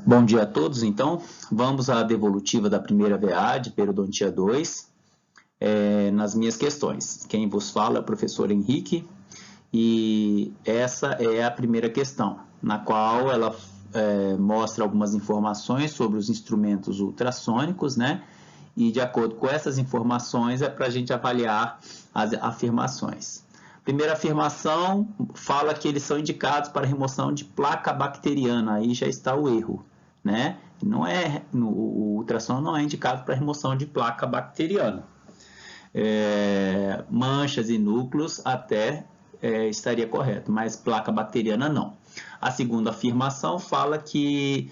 Bom dia a todos, então. Vamos à devolutiva da primeira VA de Periodontia 2, nas minhas questões. Quem vos fala é o professor Henrique, e essa é a primeira questão, na qual ela mostra algumas informações sobre os instrumentos ultrassônicos, né? E de acordo com essas informações é para a gente avaliar as afirmações. Primeira afirmação fala que eles são indicados para remoção de placa bacteriana, aí já está o erro, né? Não é, o ultrassom não é indicado para remoção de placa bacteriana. Manchas e núcleos até estaria correto, mas placa bacteriana não. A segunda afirmação fala que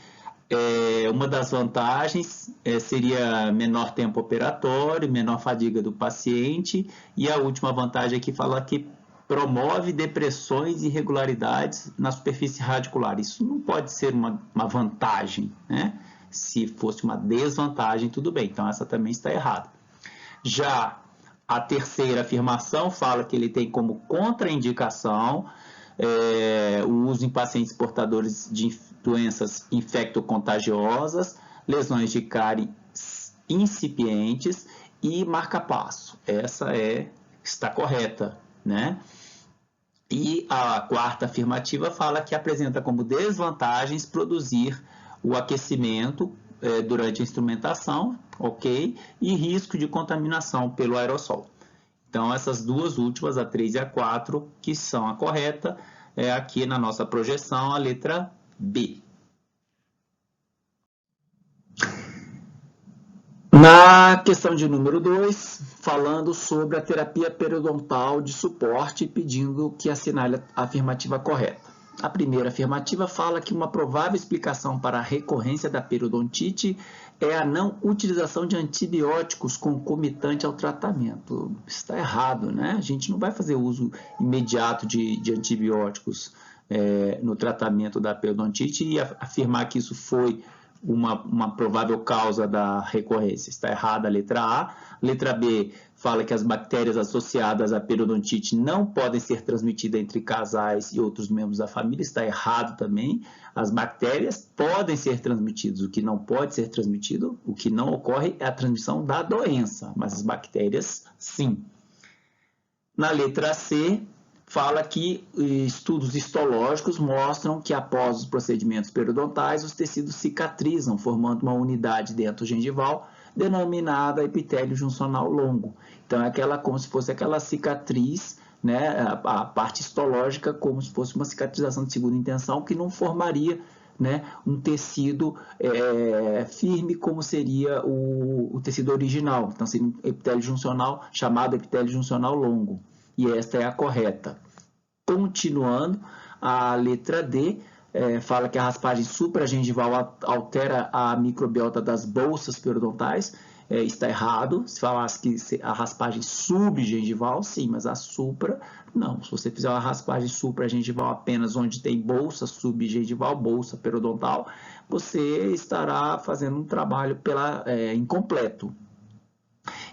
uma das vantagens seria menor tempo operatório, menor fadiga do paciente, e a última vantagem aqui fala que promove depressões e irregularidades na superfície radicular. Isso não pode ser uma vantagem, né? Se fosse uma desvantagem, tudo bem, então essa também está errada. Já a terceira afirmação fala que ele tem como contraindicação o uso em pacientes portadores de doenças infectocontagiosas, lesões de cárie incipientes e marca-passo. Essa está correta, né? E a quarta afirmativa fala que apresenta como desvantagens produzir o aquecimento durante a instrumentação, ok? E risco de contaminação pelo aerossol. Então, essas duas últimas, a 3 e a 4, que são a correta, aqui na nossa projeção, a letra B. Na questão de número 2, falando sobre a terapia periodontal de suporte, pedindo que assinale a afirmativa correta. A primeira afirmativa fala que uma provável explicação para a recorrência da periodontite é a não utilização de antibióticos concomitante ao tratamento. Está errado, né? A gente não vai fazer uso imediato de antibióticos no tratamento da periodontite e afirmar que isso foi uma provável causa da recorrência. Está errada a letra A. Letra B fala que as bactérias associadas à periodontite não podem ser transmitidas entre casais e outros membros da família. Está errado também. As bactérias podem ser transmitidas. O que não pode ser transmitido, o que não ocorre é a transmissão da doença, mas as bactérias, sim. Na letra C, fala que estudos histológicos mostram que após os procedimentos periodontais, os tecidos cicatrizam, formando uma unidade dentogengival denominada epitélio juncional longo. Então, é como se fosse aquela cicatriz, né, a parte histológica, como se fosse uma cicatrização de segunda intenção, que não formaria, né, um tecido firme como seria o tecido original. Então, seria um epitélio juncional chamado epitélio juncional longo. E esta é a correta. Continuando, a letra D fala que a raspagem supragengival altera a microbiota das bolsas periodontais. Está errado. Se falasse que a raspagem subgengival, sim, mas a supra, não. Se você fizer uma raspagem supragengival apenas onde tem bolsa subgengival, bolsa periodontal, você estará fazendo um trabalho incompleto.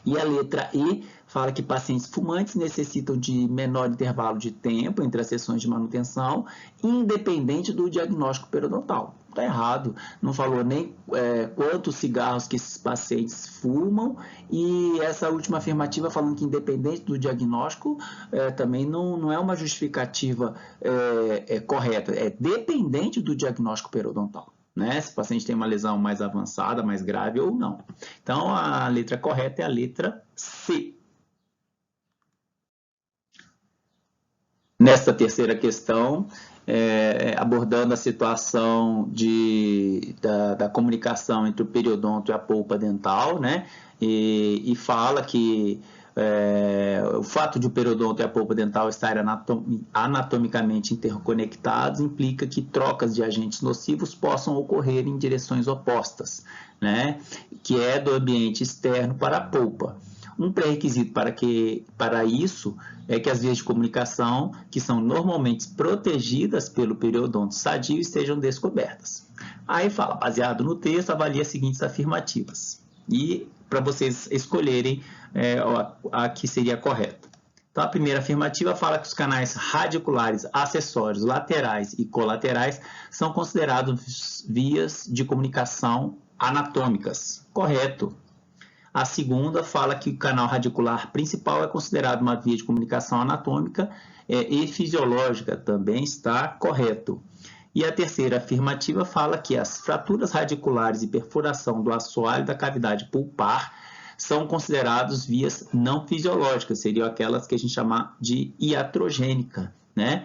E a letra E fala que pacientes fumantes necessitam de menor intervalo de tempo entre as sessões de manutenção, independente do diagnóstico periodontal. Está errado, não falou nem quantos cigarros que esses pacientes fumam, e essa última afirmativa falando que independente do diagnóstico também não é uma justificativa correta, é dependente do diagnóstico periodontal. Né? Se o paciente tem uma lesão mais avançada, mais grave ou não. Então, a letra correta é a letra C. Nesta terceira questão, abordando a situação da comunicação entre o periodonto e a polpa dental, né? E fala que o fato de o periodonto e a polpa dental estarem anatomicamente interconectados implica que trocas de agentes nocivos possam ocorrer em direções opostas, né? Que é do ambiente externo para a polpa. Um pré-requisito para isso é que as vias de comunicação, que são normalmente protegidas pelo periodonto sadio, estejam descobertas. Aí fala, baseado no texto, avalie as seguintes afirmativas. E para vocês escolherem a que seria correta. Então, a primeira afirmativa fala que os canais radiculares, acessórios, laterais e colaterais são considerados vias de comunicação anatômicas. Correto. A segunda fala que o canal radicular principal é considerado uma via de comunicação anatômica e fisiológica. Também está correto. E a terceira afirmativa fala que as fraturas radiculares e perfuração do assoalho da cavidade pulpar são considerados vias não fisiológicas, seriam aquelas que a gente chama de iatrogênica, né?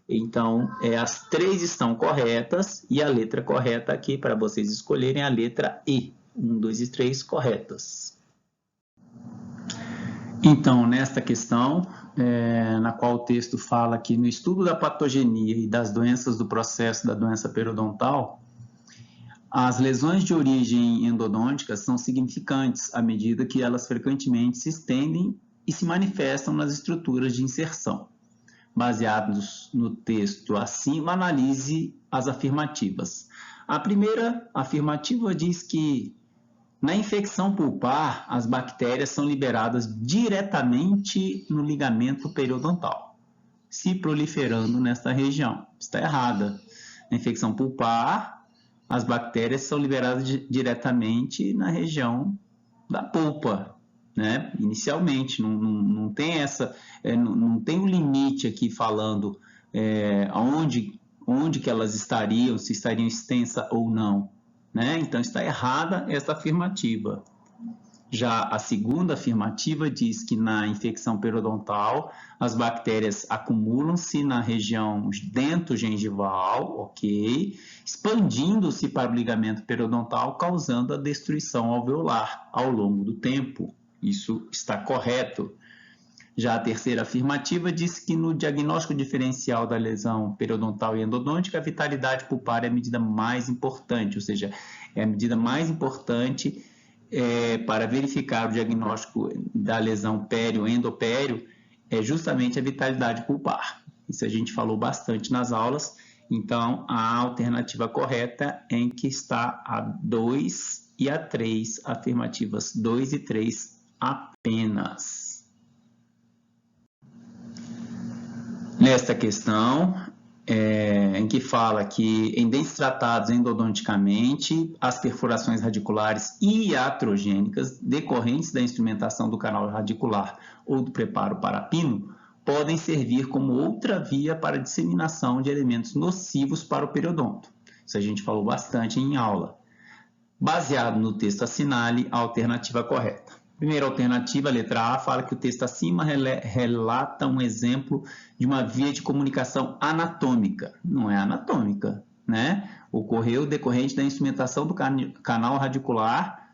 Então, as três estão corretas e a letra correta aqui para vocês escolherem a letra E. 1, 2 e 3 corretas. Então, nesta questão, na qual o texto fala que no estudo da patogenia e das doenças do processo da doença periodontal, as lesões de origem endodôntica são significantes à medida que elas frequentemente se estendem e se manifestam nas estruturas de inserção. Baseados no texto acima, analise as afirmativas. A primeira afirmativa diz que na infecção pulpar, as bactérias são liberadas diretamente no ligamento periodontal, se proliferando nesta região. Está errada. Na infecção pulpar, as bactérias são liberadas diretamente na região da polpa, né? Inicialmente, não tem não tem um limite aqui falando onde que elas estariam, se estariam extensas ou não, né? Então está errada essa afirmativa. Já a segunda afirmativa diz que na infecção periodontal as bactérias acumulam-se na região dentogengival, ok, expandindo-se para o ligamento periodontal, causando a destruição alveolar ao longo do tempo. Isso está correto. Já a terceira afirmativa diz que no diagnóstico diferencial da lesão periodontal e endodôntica, a vitalidade pulpar é a medida mais importante, ou seja, é a medida mais importante para verificar o diagnóstico da lesão pério-endopério é justamente a vitalidade pulpar. Isso a gente falou bastante nas aulas, então a alternativa correta é em que está a 2 e a 3, afirmativas 2 e 3 apenas. Nesta questão, em que fala que em dentes tratados endodonticamente, as perfurações radiculares iatrogênicas decorrentes da instrumentação do canal radicular ou do preparo parapino podem servir como outra via para a disseminação de elementos nocivos para o periodonto. Isso a gente falou bastante em aula. Baseado no texto, assinale a alternativa correta. Primeira alternativa, a letra A, fala que o texto acima relata um exemplo de uma via de comunicação anatômica. Não é anatômica, né? Ocorreu decorrente da instrumentação do canal radicular,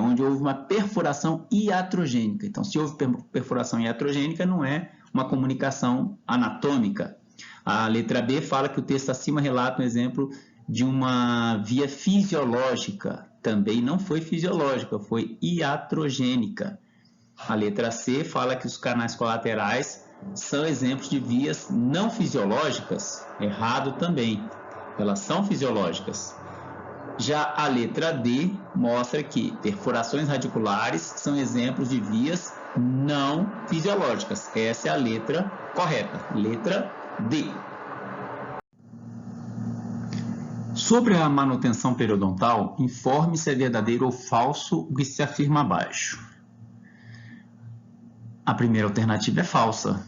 onde houve uma perfuração iatrogênica. Então, se houve perfuração iatrogênica, não é uma comunicação anatômica. A letra B fala que o texto acima relata um exemplo de uma via fisiológica. Também não foi fisiológica, foi iatrogênica. A letra C fala que os canais colaterais são exemplos de vias não fisiológicas. Errado também, elas são fisiológicas. Já a letra D mostra que perfurações radiculares são exemplos de vias não fisiológicas. Essa é a letra correta, letra D. Sobre a manutenção periodontal, informe se é verdadeiro ou falso o que se afirma abaixo. A primeira alternativa é falsa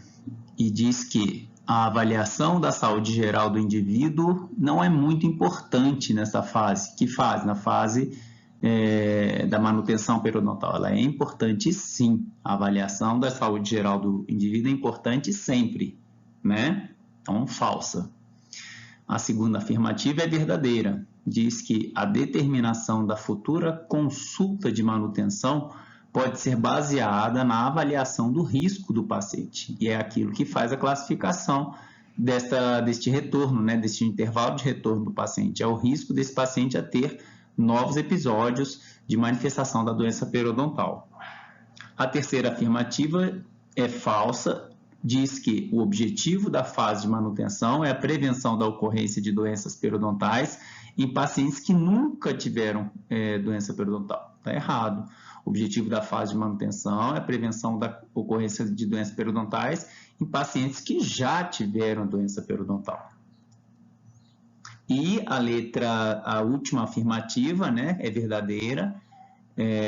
e diz que a avaliação da saúde geral do indivíduo não é muito importante nessa fase. Que fase? Na fase da manutenção periodontal. Ela é importante sim. A avaliação da saúde geral do indivíduo é importante sempre, né? Então, falsa. A segunda afirmativa é verdadeira. Diz que a determinação da futura consulta de manutenção pode ser baseada na avaliação do risco do paciente. E é aquilo que faz a classificação deste retorno, né, deste intervalo de retorno do paciente. É o risco desse paciente a ter novos episódios de manifestação da doença periodontal. A terceira afirmativa é falsa. Diz que o objetivo da fase de manutenção é a prevenção da ocorrência de doenças periodontais em pacientes que nunca tiveram doença periodontal. Está errado. O objetivo da fase de manutenção é a prevenção da ocorrência de doenças periodontais em pacientes que já tiveram doença periodontal. E a última afirmativa, né, é verdadeira,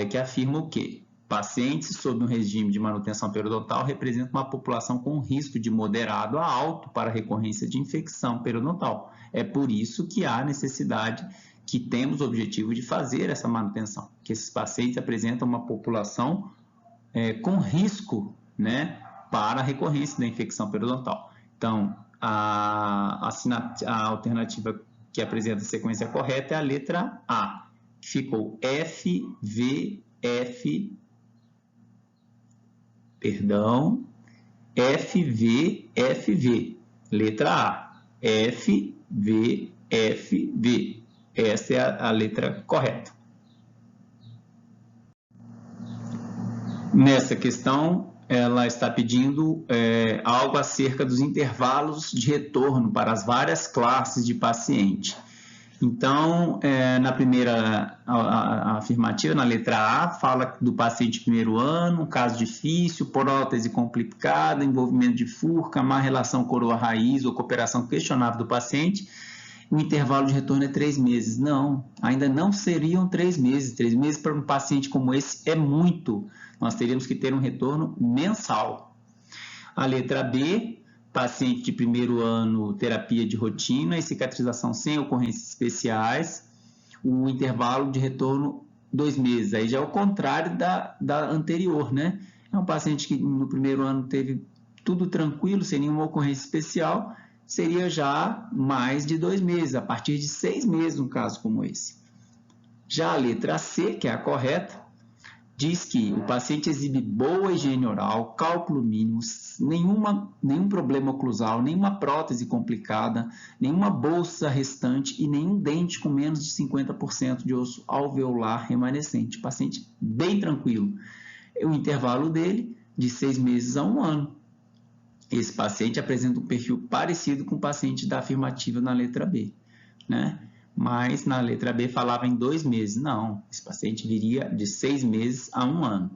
que afirma o quê? Pacientes sob um regime de manutenção periodontal representam uma população com risco de moderado a alto para recorrência de infecção periodontal. É por isso que há necessidade, que temos o objetivo de fazer essa manutenção, que esses pacientes apresentam uma população com risco, né, para a recorrência da infecção periodontal. Então, a alternativa que apresenta a sequência correta é a letra A. Ficou FV, letra A, FV. Essa é a letra correta. Nessa questão, ela está pedindo algo acerca dos intervalos de retorno para as várias classes de paciente. Então, na primeira afirmativa, na letra A, fala do paciente primeiro ano, um caso difícil, prótese complicada, envolvimento de furca, má relação coroa-raiz ou cooperação questionável do paciente. O intervalo de retorno é 3 meses. Não, ainda não seriam 3 meses. 3 meses para um paciente como esse é muito. Nós teríamos que ter um retorno mensal. A letra B, paciente de primeiro ano, terapia de rotina e cicatrização sem ocorrências especiais, o intervalo de retorno 2 meses. Aí já é o contrário da anterior, né? É um paciente que no primeiro ano teve tudo tranquilo, sem nenhuma ocorrência especial, seria já mais de 2 meses, a partir de 6 meses, um caso como esse. Já a letra C, que é a correta, diz que o paciente exibe boa higiene oral, cálculo mínimo, nenhum problema oclusal, nenhuma prótese complicada, nenhuma bolsa restante e nenhum dente com menos de 50% de osso alveolar remanescente. Paciente bem tranquilo. O intervalo dele de 6 meses a 1 ano. Esse paciente apresenta um perfil parecido com o paciente da afirmativa na letra B, né? Mas na letra B falava em 2 meses. Não, esse paciente viria de 6 meses a 1 ano.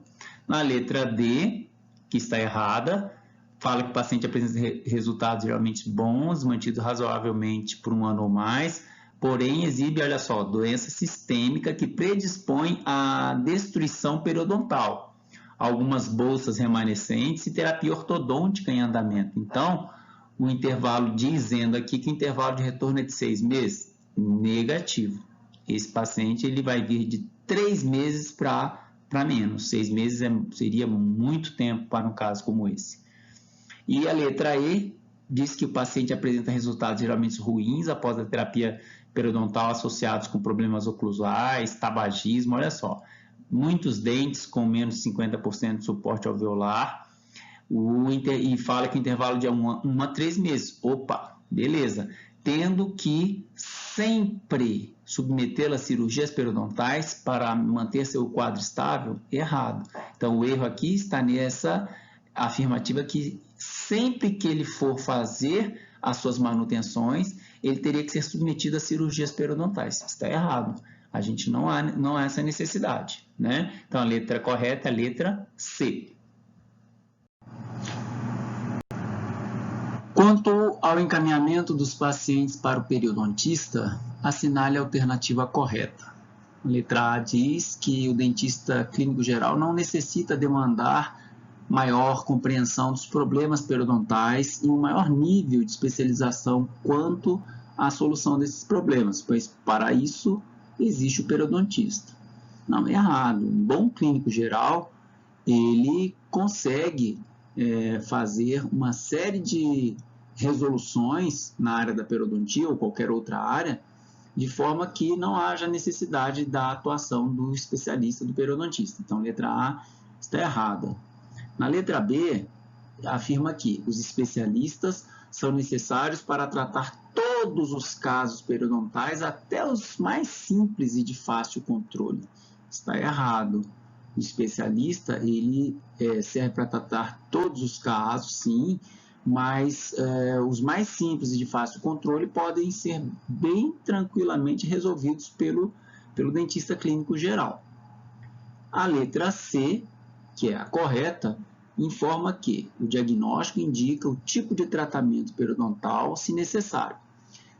Na letra D, que está errada, fala que o paciente apresenta resultados geralmente bons, mantidos razoavelmente por 1 ano ou mais, porém exibe, olha só, doença sistêmica que predispõe à destruição periodontal, algumas bolsas remanescentes e terapia ortodôntica em andamento. Então, o intervalo dizendo aqui que o intervalo de retorno é de 6 meses, negativo. Esse paciente ele vai vir de 3 meses para menos. 6 meses seria muito tempo para um caso como esse. E a letra E diz que o paciente apresenta resultados geralmente ruins após a terapia periodontal associados com problemas oclusais, tabagismo, olha só. Muitos dentes com menos de 50% de suporte alveolar, e fala que o intervalo de 1 a 3 meses. Opa, beleza. Tendo que sempre submetê-la a cirurgias periodontais para manter seu quadro estável, errado. Então, o erro aqui está nessa afirmativa que sempre que ele for fazer as suas manutenções, ele teria que ser submetido a cirurgias periodontais. Está errado. A gente não há essa necessidade, né? Então, a letra correta é a letra C. Quanto ao encaminhamento dos pacientes para o periodontista, assinale a alternativa correta. A letra A diz que o dentista clínico geral não necessita demandar maior compreensão dos problemas periodontais e um maior nível de especialização quanto à solução desses problemas, pois para isso existe o periodontista. Não, é errado. Um bom clínico geral, ele consegue fazer uma série de resoluções na área da periodontia ou qualquer outra área, de forma que não haja necessidade da atuação do especialista, do periodontista. Então, a letra A está errada. Na letra B, afirma que os especialistas são necessários para tratar todos os casos periodontais, até os mais simples e de fácil controle. Está errado. O especialista, ele serve para tratar todos os casos, sim, mas os mais simples e de fácil controle podem ser bem tranquilamente resolvidos pelo dentista clínico geral. A letra C, que é a correta, informa que o diagnóstico indica o tipo de tratamento periodontal, se necessário.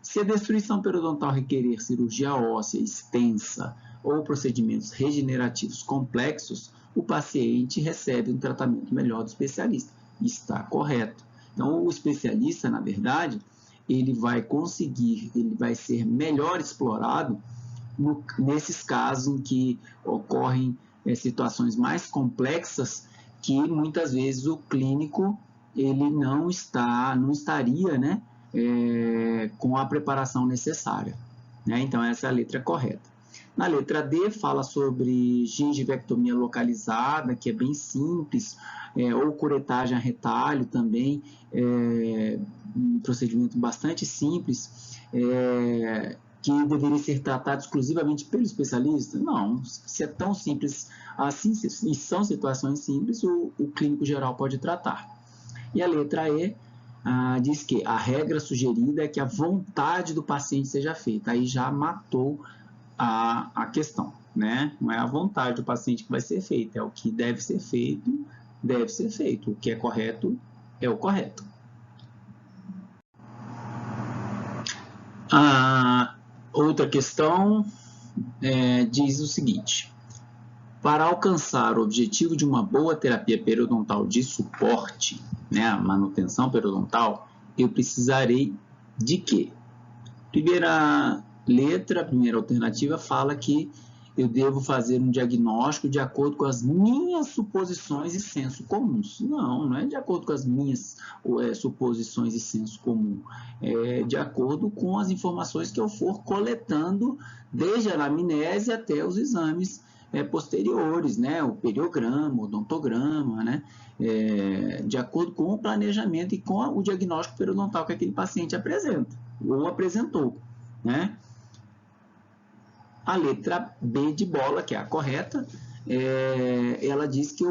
Se a destruição periodontal requerer cirurgia óssea extensa ou procedimentos regenerativos complexos, o paciente recebe um tratamento melhor do especialista. Está correto. Então, o especialista, na verdade, ele vai ser melhor explorado nesses casos em que ocorrem situações mais complexas que muitas vezes o clínico ele não estaria, né, com a preparação necessária, né? Então essa é a letra correta. Na letra D fala sobre gengivectomia localizada, que é bem simples, ou curetagem a retalho também, um procedimento bastante simples, que deveria ser tratado exclusivamente pelo especialista? Não, se é tão simples assim, e são situações simples, o clínico geral pode tratar. E a letra E diz que a regra sugerida é que a vontade do paciente seja feita. Aí já matou a questão, né? Não é a vontade do paciente que vai ser feita, é o que deve ser feito, deve ser feito. O que é correto é o correto. Outra questão diz o seguinte: para alcançar o objetivo de uma boa terapia periodontal de suporte, né, a manutenção periodontal, eu precisarei de quê? Primeira letra, a primeira alternativa fala que eu devo fazer um diagnóstico de acordo com as minhas suposições e senso comuns. Não é de acordo com as minhas suposições e senso comum. É de acordo com as informações que eu for coletando desde a anamnese até os exames posteriores, né? O periograma, o odontograma, né? De acordo com o planejamento e com o diagnóstico periodontal que aquele paciente apresenta ou apresentou, né? A letra B de bola, que é a correta, ela diz que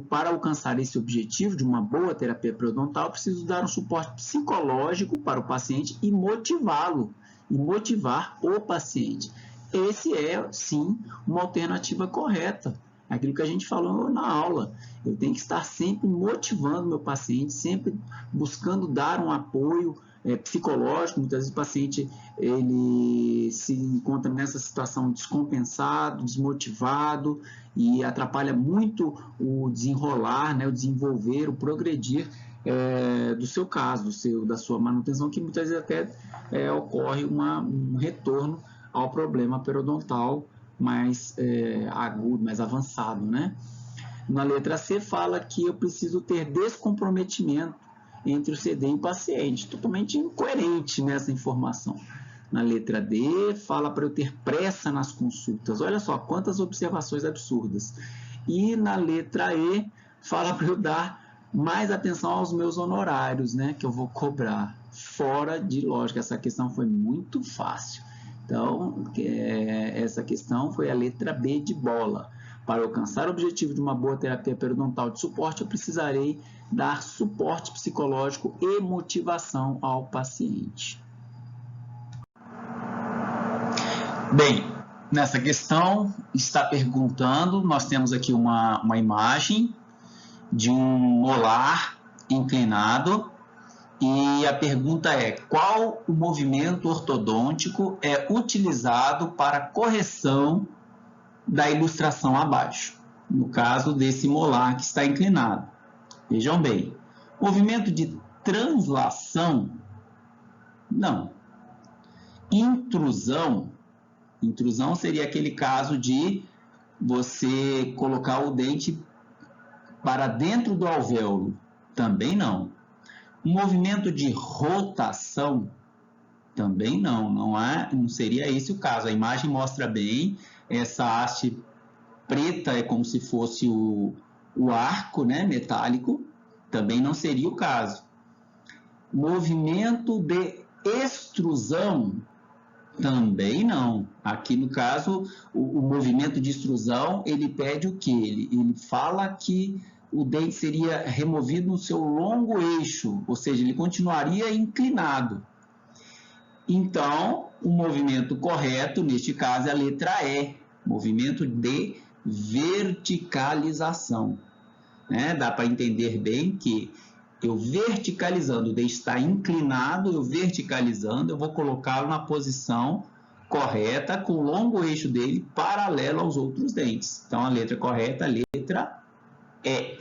para alcançar esse objetivo de uma boa terapia periodontal, eu preciso dar um suporte psicológico para o paciente e motivá-lo, e motivar o paciente. Esse é, sim, uma alternativa correta. Aquilo que a gente falou na aula. Eu tenho que estar sempre motivando meu paciente, sempre buscando dar um apoio psicológico. Muitas vezes o paciente ele se encontra nessa situação descompensado, desmotivado e atrapalha muito o desenrolar, né, o desenvolver, o progredir do seu caso, da sua manutenção, que muitas vezes até ocorre um retorno ao problema periodontal mais agudo, mais avançado, né? Na letra C fala que eu preciso ter descomprometimento entre o CD e o paciente, totalmente incoerente nessa informação. Na letra D fala para eu ter pressa nas consultas. Olha só quantas observações absurdas. E na letra E fala para eu dar mais atenção aos meus honorários, né, que eu vou cobrar. Fora de lógica, essa questão foi muito fácil. Então, essa questão foi a letra B de bola. Para alcançar o objetivo de uma boa terapia periodontal de suporte, eu precisarei dar suporte psicológico e motivação ao paciente. Bem, nessa questão está perguntando, nós temos aqui uma imagem de um molar inclinado e a pergunta é: qual o movimento ortodôntico é utilizado para correção da ilustração abaixo, no caso desse molar que está inclinado? Vejam bem, movimento de translação, não. Intrusão seria aquele caso de você colocar o dente para dentro do alvéolo, também não. Movimento de rotação, também não seria esse o caso. A imagem mostra bem, essa haste preta é como se fosse o arco, né, metálico, também não seria o caso. Movimento de extrusão, também não. Aqui no caso, o movimento de extrusão, ele pede o quê? Ele fala que o dente seria removido no seu longo eixo, ou seja, ele continuaria inclinado. Então, o movimento correto, neste caso, é a letra E, movimento de verticalização, né? Dá para entender bem que eu verticalizando, o dente está inclinado, eu verticalizando, eu vou colocá-lo na posição correta, com o longo eixo dele paralelo aos outros dentes. Então, a letra correta, a letra E.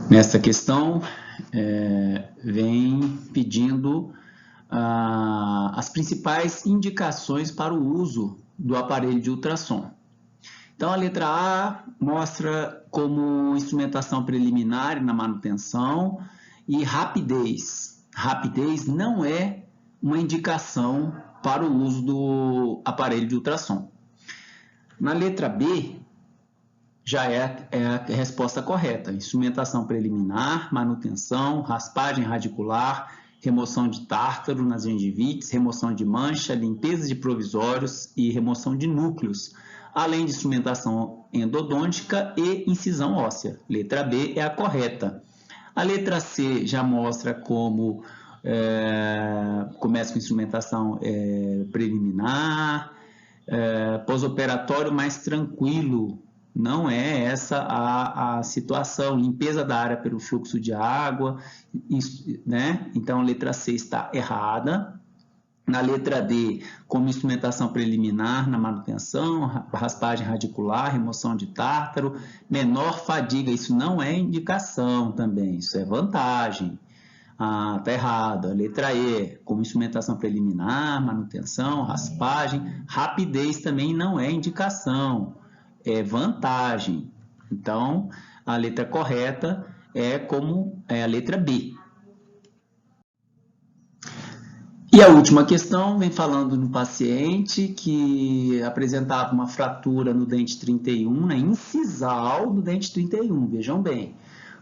Nessa questão, vem pedindo as principais indicações para o uso do aparelho de ultrassom. Então, a letra A mostra como instrumentação preliminar na manutenção e rapidez. Rapidez não é uma indicação para o uso do aparelho de ultrassom. Na letra B, já é a resposta correta. Instrumentação preliminar, manutenção, raspagem radicular, remoção de tártaro nas gengivites, remoção de mancha, limpeza de provisórios e remoção de núcleos, além de instrumentação endodôntica e incisão óssea. Letra B é a correta. A letra C já mostra como começa com instrumentação preliminar, pós-operatório mais tranquilo. Não é essa a situação. Limpeza da área pelo fluxo de água, né? Então, a letra C está errada. Na letra D, como instrumentação preliminar na manutenção, raspagem radicular, remoção de tártaro, menor fadiga. Isso não é indicação também, isso é vantagem. Está errado. A letra E, como instrumentação preliminar, manutenção, raspagem, rapidez também não é indicação, é vantagem. Então, a letra correta é a letra B. E a última questão vem falando no paciente que apresentava uma fratura no dente 31, na incisal do dente 31, vejam bem.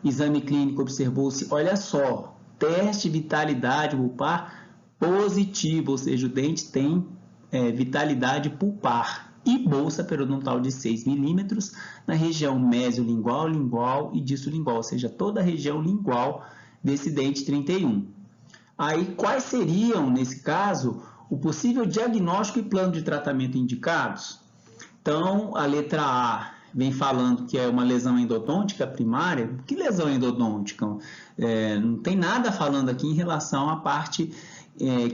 O exame clínico observou-se, olha só, teste de vitalidade pulpar positivo, ou seja, o dente tem vitalidade pulpar e bolsa periodontal de 6 milímetros na região mesiolingual, lingual e distolingual, ou seja, toda a região lingual desse dente 31. Aí, quais seriam, nesse caso, o possível diagnóstico e plano de tratamento indicados? Então, a letra A vem falando que é uma lesão endodôntica primária. Que lesão endodôntica? Não tem nada falando aqui em relação à parte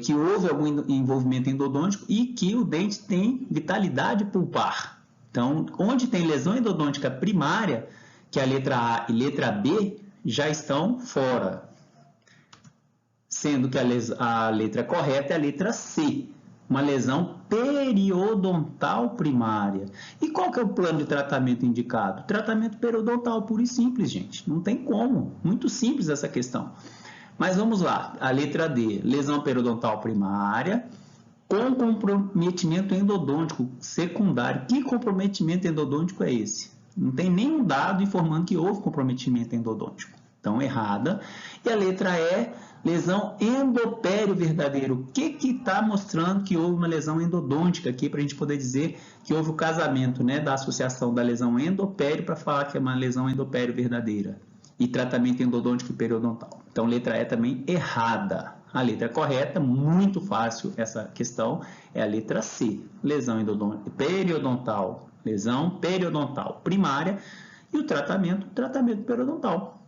que houve algum envolvimento endodôntico e que o dente tem vitalidade pulpar. Então, onde tem lesão endodôntica primária, que é a letra A e letra B, já estão fora. Sendo que a letra correta é a letra C, uma lesão periodontal primária. E qual que é o plano de tratamento indicado? Tratamento periodontal puro e simples, gente. Não tem como. Muito simples essa questão. Mas vamos lá. A letra D, lesão periodontal primária com comprometimento endodôntico secundário. Que comprometimento endodôntico é esse? Não tem nenhum dado informando que houve comprometimento endodôntico. Então, errada. E a letra E, lesão endopério verdadeiro. O que está mostrando que houve uma lesão endodôntica aqui para a gente poder dizer que houve o casamento, né, da associação da lesão endopério para falar que é uma lesão endopério verdadeira e tratamento endodôntico e periodontal. Então, letra E também errada. A letra correta, muito fácil essa questão, é a letra C, lesão periodontal, lesão periodontal primária e o tratamento periodontal.